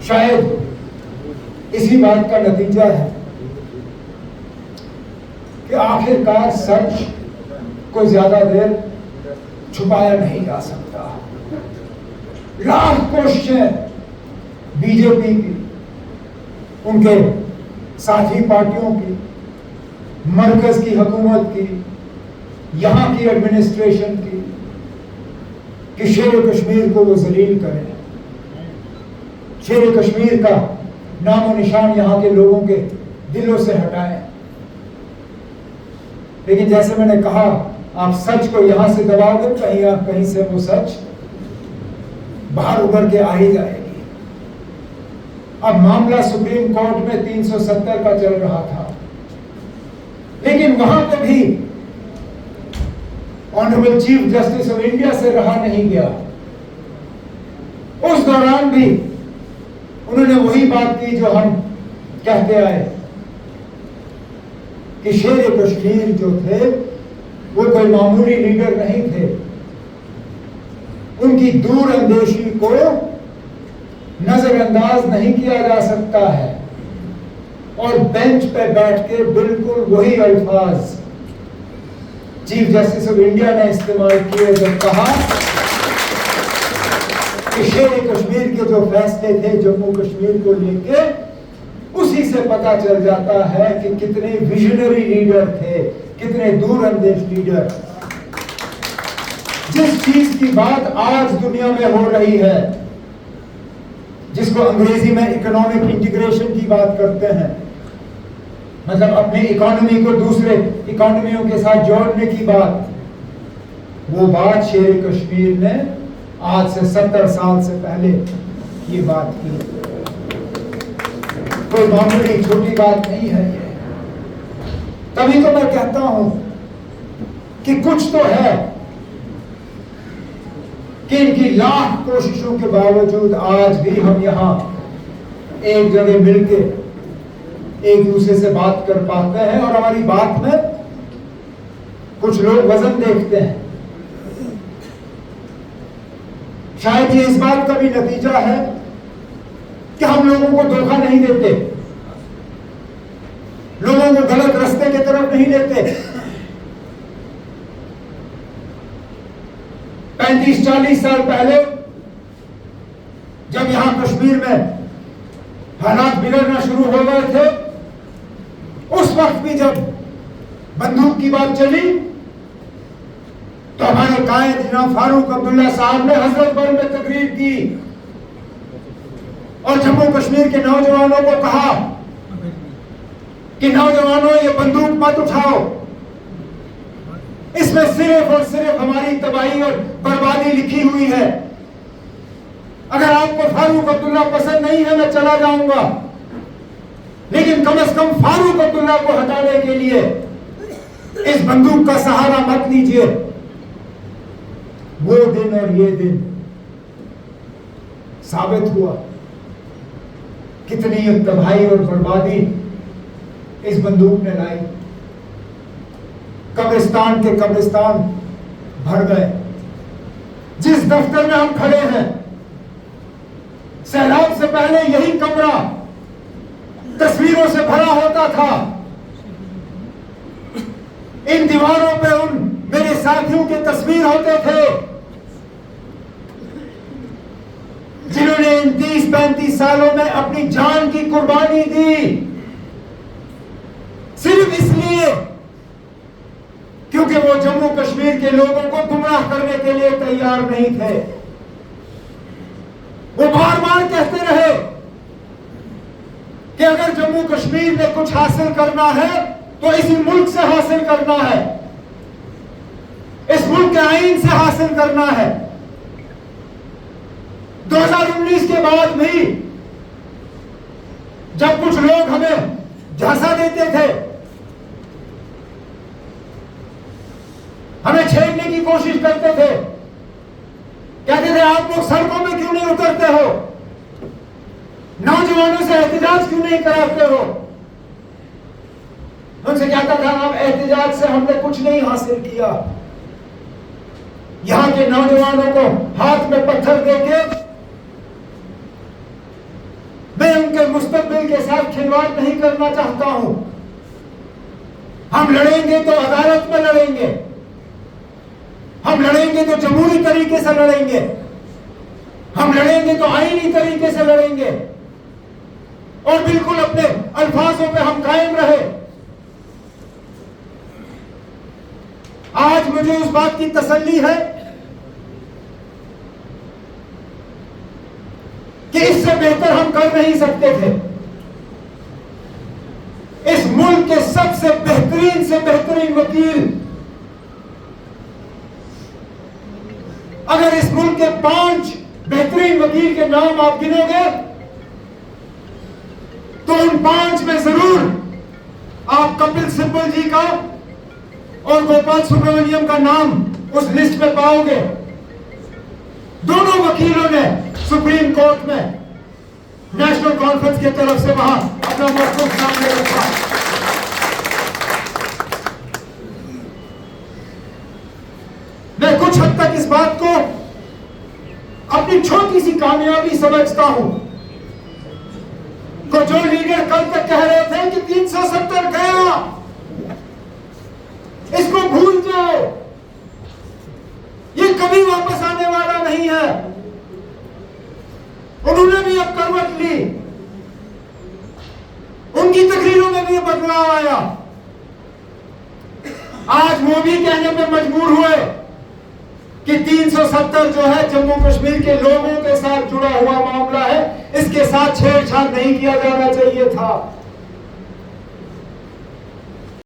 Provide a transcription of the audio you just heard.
शायद इसी बात का नतीजा है कि आखिरकार सच को ज्यादा देर छुपाया नहीं जा सकता। लाख कोशिशें बीजेपी की, उनके साथी पार्टियों की, मरकज की हुकूमत की, यहां की एडमिनिस्ट्रेशन की, कि शेर कश्मीर को वो जलील करें, शेर कश्मीर का नामो निशान यहां के लोगों के दिलों से हटाएं। लेकिन जैसे मैंने कहा, आप सच को यहां से दबा दो, कहीं से वो सच बाहर उभर के आ ही जाएगी। अब मामला सुप्रीम कोर्ट में 370 का चल रहा था, लेकिन वहां पे भी honourable chief justice of India से रहा नहीं गया। उस दौरान भी उन्होंने वही बात की जो हम कहते आए कि शेर कश्मीर जो थे वो कोई मामूली लीडर नहीं थे। उनकी दूरअंदेशी को नजरअंदाज नहीं किया जा सकता है। और बेंच पे बैठ के बिल्कुल वही अल्फाज चीफ जस्टिस ऑफ इंडिया ने इस्तेमाल किए जब कहा कि शेर कश्मीर के जो फैसले थे जम्मू कश्मीर को लेके, उसी से पता चल जाता है कि कितने विजनरी लीडर थे, कितने दूरअंदेश लीडर। जिस चीज की बात आज दुनिया में हो रही है, जिसको अंग्रेजी में इकोनॉमिक इंटीग्रेशन की बात करते हैं, मतलब अपनी इकोनॉमी को दूसरे इकोनॉमियों के साथ जोड़ने की बात, वो बात शेर कश्मीर ने आज से 70 साल से पहले ये बात की। कोई मामूली छोटी बात नहीं है ये। तभी तो मैं कहता हूं कि कुछ तो है कि इनकी लाख कोशिशों के बावजूद आज भी हम यहां एक जगह मिलके एक दूसरे से बात कर पाते हैं। और हमारी बात में कुछ लोग वजन देखते हैं। शायद ये इस बात का भी नतीजा है कि हम लोगों को धोखा नहीं देते, लोगों को गलत रास्ते की तरफ नहीं लेते। 35-40 साल पहले जब यहां कश्मीर में हालात बिगड़ना शुरू हो गए थे, उस वक्त भी जब बंदूक की बात चली तो हमारे कायद जनाब फारूक अब्दुल्ला साहब ने हजरतगढ़ में तकरीर की और जम्मू कश्मीर के नौजवानों को कहा कि नौजवानों, ये बंदूक मत उठाओ, इसमें सिर्फ और सिर्फ हमारी तबाही और बर्बादी लिखी हुई है। अगर आपको फारूक अब्दुल्ला पसंद नहीं है, मैं चला जाऊंगा, लेकिन कम से कम फारूक अब्दुल्ला को हटाने के लिए इस बंदूक का सहारा मत लीजिए। वो दिन और ये दिन साबित हुआ कितनी तबाही और बर्बादी इस बंदूक ने लाई। कब्रिस्तान के कब्रिस्तान भर गए। जिस दफ्तर में हम खड़े हैं, सैलाब से पहले यही कमरा तस्वीरों से भरा होता था। इन दीवारों पे उन मेरे साथियों के तस्वीर होते थे जिन्होंने इन 30-35 सालों में अपनी जान की कुर्बानी दी, सिर्फ इसलिए क्योंकि वो जम्मू कश्मीर के लोगों को गुमराह करने के लिए तैयार नहीं थे। वो बार बार कहते रहे कि अगर जम्मू कश्मीर में कुछ हासिल करना है तो इसी मुल्क से हासिल करना है, इस मुल्क के आईन से हासिल करना है। 2019 के बाद भी जब कुछ लोग हमें झांसा देते थे, हमें छेड़ने की कोशिश करते थे, कहते थे आप लोग सड़कों में क्यों नहीं उतरते हो, नौजवानों से एहतजाज क्यों नहीं कराते हो। उनसे कहता था आप एहतजाज से हमने कुछ नहीं हासिल किया। यहां के नौजवानों को हाथ में पत्थर देके उनके मुस्तकबिल के साथ खिलवाड़ नहीं करना चाहता हूं। हम लड़ेंगे तो अदालत में लड़ेंगे, हम लड़ेंगे तो जमहूरी तरीके से लड़ेंगे, हम लड़ेंगे तो आईनी तरीके से लड़ेंगे और बिल्कुल अपने अल्फाजों पे हम कायम रहे। आज मुझे उस बात की तसल्ली है कि इससे बेहतर हम कर नहीं सकते थे। इस मुल्क के सबसे बेहतरीन से बेहतरीन वकील, अगर इस मुल्क के 5 बेहतरीन वकील के नाम आप गिनोगे तो उन 5 में जरूर आप कपिल सिब्बल जी का और गोपाल सुब्रमण्यम का नाम उस लिस्ट में पाओगे। दोनों वकीलों ने सुप्रीम कोर्ट में नेशनल कॉन्फ्रेंस की तरफ से वहां अपना मौक़िफ़ सामने रखा। मैं कुछ हद तक इस बात को अपनी छोटी सी कामयाबी समझता हूं। तो जो लीडर कल तक कह रहे थे कि 370 गया, इसको भूल जाओ, ये कभी वापस आने वाला नहीं है, उन्होंने भी अब करवट ली, उनकी तकरीरों में भी बदलाव आया। आज वो भी कहने पे मजबूर हुए कि 370 जो है जम्मू कश्मीर के लोगों के साथ जुड़ा हुआ मामला है, इसके साथ छेड़छाड़ नहीं किया जाना चाहिए था।